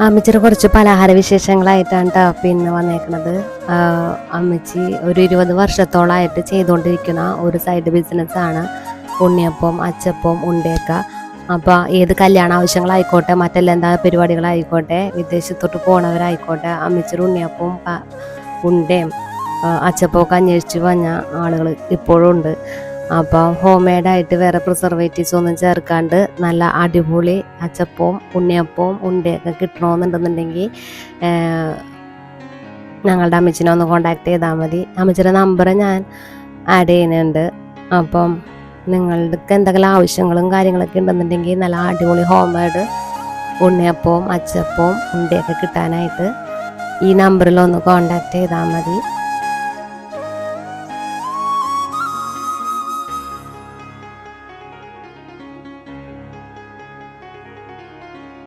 അമ്മച്ചിയുടെ കുറച്ച് പലഹാര വിശേഷങ്ങളായിട്ടാണ് ട്ടോ പിന്നെ വന്നേക്കുന്നത്. അമ്മച്ചി ഒരു 20 വർഷത്തോളമായിട്ട് ചെയ്തുകൊണ്ടിരിക്കുന്ന ഒരു സൈഡ് ബിസിനസ്സാണ് ഉണ്ണിയപ്പം, അച്ചപ്പം, ഉണ്ടയൊക്കെ. അപ്പോൾ ഏത് കല്യാണ ആവശ്യങ്ങളായിക്കോട്ടെ, മറ്റെല്ലാം എന്താ പരിപാടികളായിക്കോട്ടെ, വിദേശത്തോട്ട് പോണവരായിക്കോട്ടെ, അമ്മച്ചിയുടെ ഉണ്ണിയപ്പവും ഉണ്ടയും അച്ചപ്പമൊക്കെ അന്വേഷിച്ച് വന്ന ആളുകൾ ഇപ്പോഴും ഉണ്ട്. അപ്പോൾ ഹോം മെയ്ഡായിട്ട് വേറെ പ്രിസർവേറ്റീവ്സ് ഒന്നും ചേർക്കാണ്ട് നല്ല അടിപൊളി അച്ചപ്പവും ഉണ്ണിയപ്പവും ഉണ്ടയൊക്കെ കിട്ടണമെന്നുണ്ടെന്നുണ്ടെങ്കിൽ ഞങ്ങളുടെ അമ്മച്ചിനെ ഒന്ന് കോണ്ടാക്ട് ചെയ്താൽ മതി. അമ്മച്ചിയുടെ നമ്പർ ഞാൻ ആഡ് ചെയ്യുന്നുണ്ട്. അപ്പം നിങ്ങൾക്ക് എന്തെങ്കിലും ആവശ്യങ്ങളും കാര്യങ്ങളൊക്കെ ഉണ്ടെന്നുണ്ടെങ്കിൽ നല്ല അടിപൊളി ഹോം മെയ്ഡ് ഉണ്ണിയപ്പവും അച്ചപ്പവും ഉണ്ടയൊക്കെ കിട്ടാനായിട്ട് ഈ നമ്പറിലൊന്ന് കോണ്ടാക്ട് ചെയ്താൽ മതി.